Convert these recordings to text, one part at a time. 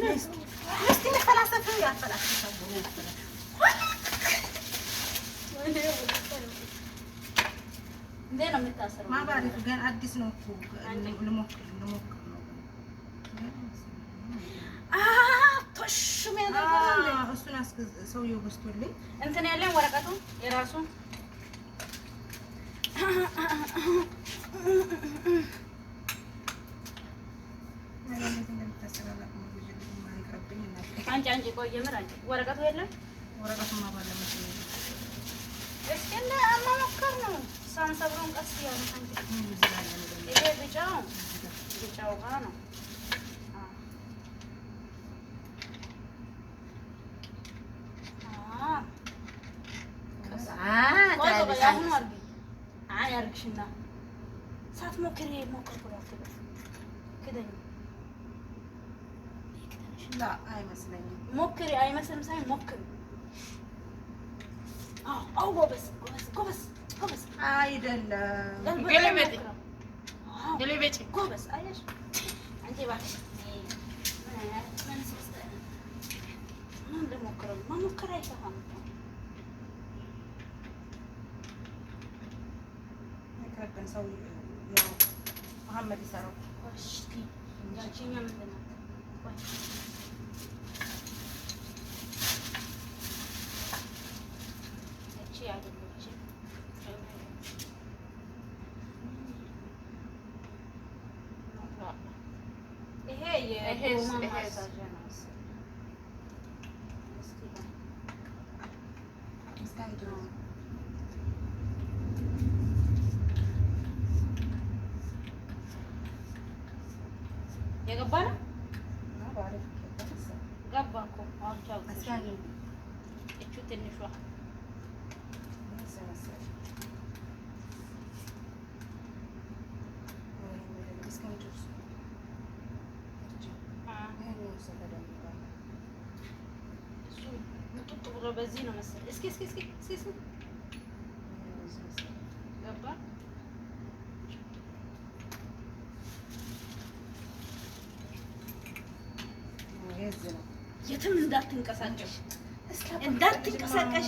እስቲ ለፈላሰፍ ያፈላሰፍ እንዴ ነው የምታሰረው? ማባሪፍ ገና አዲስ ነው እኮ ልሞክር ነው። ቶሽ የሚያደርገው እሱን ሰውዬው ገዝቶልኝ እንትን ያለን ወረቀቱ የራሱ አንቺ ቆይ የምር አንቺ ወረቀቱ የለም። ወረቀቱማ ባለበት እስኪ እንደ መሞከር ነው። ሳንሰብረውን ቀስ እያለ ይሄ ቢጫው ጋር ነው። አያርግሽና ሳትሞክሪ ሞከርኩ ክደኝ አይመስለኝም። ሞክሪ አይመስልም ሳይሆን ሞክሪ። አዎ ጎበዝ አይደለም ገለቤጤ ጎበዝ አየሽ አንቺ እባክሽ ምን ልሞክረው? መሞከር አይጠፋም። ይቅርብን። ሰው መሀመድ ይሰራው ያቺኛ ምንድን ናት? እቺ አይደለችም። ይሄ የጎማ ማሳዣ ነው። የገባ ነው ገባ እኮ አውቻው እቹ ትንሿ ምጡጥ ብሎ በዚህ ነው መሰለኝ። እስኪ ገባ የትም እንዳትንቀሳቀሽ እንዳትንቀሳቀሽ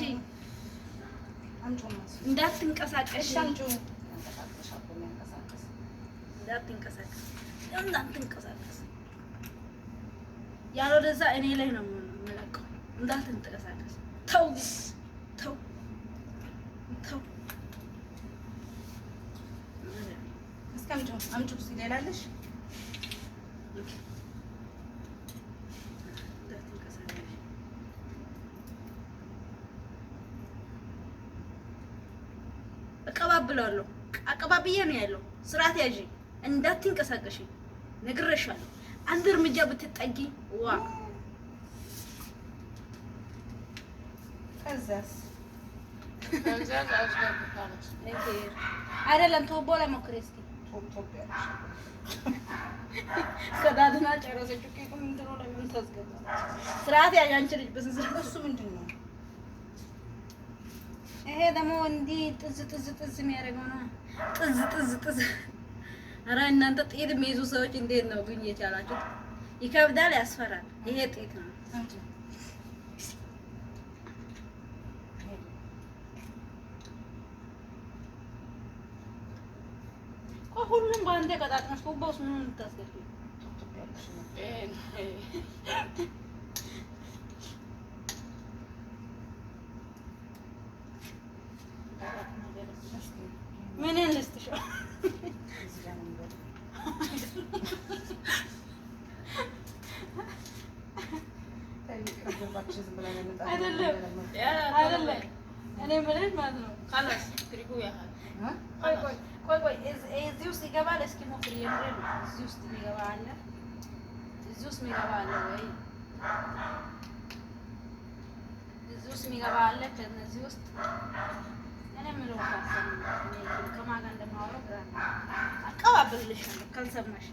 ያለው ደዛ እኔ ላይ ነው የምለቀው። እንዳትንቀሳቀስ ተው አምጪው ሲሌላለሽ እቀባብላለሁ። አቀባብዬ ነው ያለው። ስርዓት ያዢ፣ እንዳትንቀሳቀሽ ነግሬሻለሁ። አንድ እርምጃ ብትጠጊ ከዛስ አይደለም ቶቦ ላይ ሞክሪ እስኪ። ከዳድና ጨረሰችው። ኬኩ ምንድን ነው ለምን ታስገባ? ስርዓት ያዢ አንቺ ልጅ በስንት ስርዓት። እሱ ምንድን ነው? ይሄ ደግሞ እንዲህ ጥዝ የሚያደርገው ነው። ጥዝ። ኧረ እናንተ ጥይት የሚይዙ ሰዎች እንዴት ነው ግን የቻላችሁት? ይከብዳል፣ ያስፈራል። ይሄ ጥይት ነው። ሁሉም በአንዴ ቀጣጥመሽ ቦስ ምን እንታስገቢ? ምንን ልስጥሽ? አይደለም እኔ የምልሽ ማለት ነው። ቆይ እዚህ ውስጥ ይገባል። እስኪ ሞክሪ። የምሬን ነው። እዚህ ውስጥ የሚገባ አለ ወይ? እዚህ ውስጥ የሚገባ አለ። ከነዚህ ውስጥ እኔ የምለው ከማን ጋር እንደማወራው ግራ ነው። አቀባብልልሻለሁ ካልሰማሽ።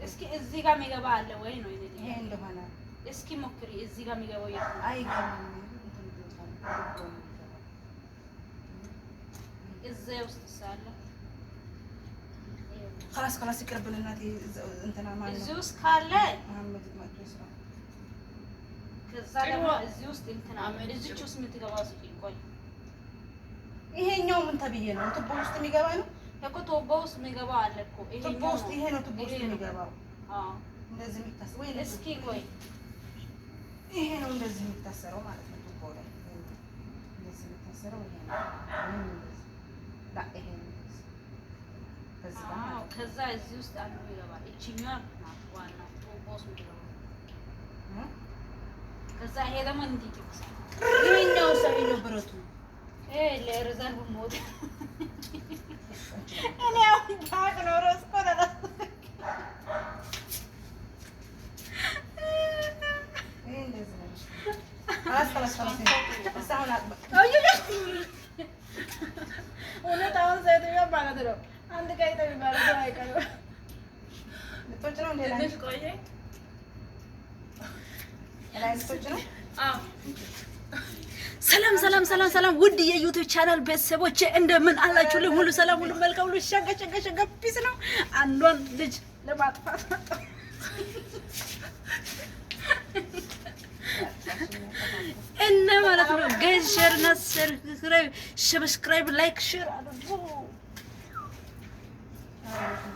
እስኪ እዚህ ጋር የሚገባ አለ ወይ ነው ይሄ እንደሆነ። እስኪ ሞክሪ። እዚህ ጋር የሚገባው የት ነው? እዛ ውስጥ ሳለ خلاص ይቅርብን እናቴ እንትና ማለት ነው እዚህ ውስጥ ካለ መሐመድ መጥቶ ስራ ከዛ ደግሞ እዚህ ውስጥ እንትና እዚች ውስጥ የምትገባው ቆይ ይሄኛው ምን ተብዬ ነው ቱቦ ውስጥ የሚገባ ነው እኮ ቱቦ ውስጥ የሚገባ አለ እኮ ቱቦ ውስጥ ይሄ ነው ቱቦ ውስጥ የሚገባው አዎ እንደዚህ የሚታሰረው ወይ እስኪ ቆይ ይሄ ነው እንደዚህ የሚታሰረው ማለት ነው ቱቦ ላይ እንደዚህ የሚታሰረው ይሄ ነው ይሄ ነው ከዛ እዚህ ውስጥ አንዱ ይገባል እቺኛዋ ናት ዋና ቱቦ ውስጥ የሚገባው ከዛ ይሄ ደግሞ እንዲህ ይመስላል ይሄኛው ሰውዬው ብረቱ ለሪዘርቭ ሞት እኔ አሁን ታቅ ነው ረስኮ አንድ ቀይ ተባለ አይቀርም ልቶች ነው እንዴ ቆይ ልቶች ነው ሰላም ውድ የዩቲዩብ ቻናል ቤተሰቦቼ እንደምን አላችሁልኝ? ሁሉ ሰላም፣ ሁሉ መልካም፣ ሁሉ ሸገ ፒስ ነው። አንዷን ልጅ ለማጥፋት እና ማለት ነው ጋይስ ሼር እና ሰብስክራይብ ላይክ ሼር አድርጉ።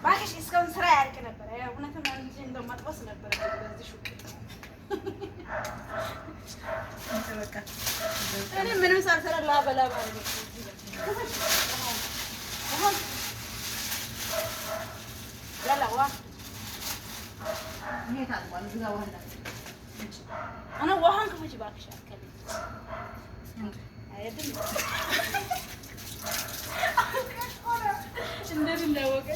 ባክሽ እስካሁን ስራ ያልቅ ነበር። ያው እውነትም አንቺ እንደው ማጥፋት ነበር በዚህ ሹክ እኔ ምንም ሳልሰራ ላበላ ማለት ነው። ያላዋ እኔ ታጥቧል እዛ ወንዳ አና ውሃን ከፈች ባክሽ አከለ አይደል እንደዚህ እንዳወቀ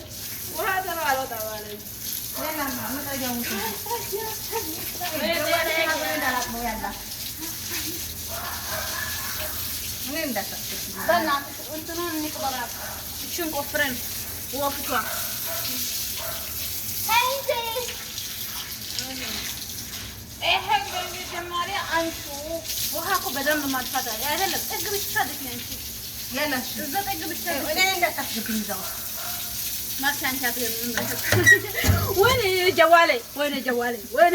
ውሃ ተራ አልወጣ ማለት ለላማ መጣያው ምን እንዳታስብ በእናትሽ እንትኑን እንቅበራት እቺን ቆፍረን ወፍቷ ታይቴ ይሄ በመጀመሪያ አንቺ ውሃ እኮ በደንብ ማጥፋት አይደለም ጥግ ብቻ ደክኝ አንቺ ያላሽ እዛ ጥግ ብቻ እኔ እንዳታስብኝ ይዛው ማርሻን ታብ ወይኔ ጀዋሌ ወይኔ ጀዋሌ ወይኔ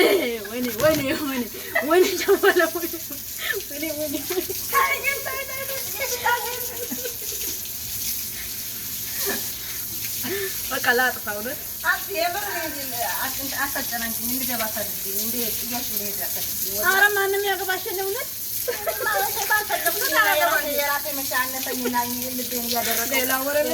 በቃ ላጥፋው ነው አትየበር አታጨናንቂኝ እንድገባ ታድርጊ እንዴ ጥያቄ እንደሄደ አታድርጊ ኧረ ማንም ያገባሽ ነው ነው ማለት ባልተቀበለ የራሴ መቻነፈኝና ልቤን እያደረገ ሌላ ወሬ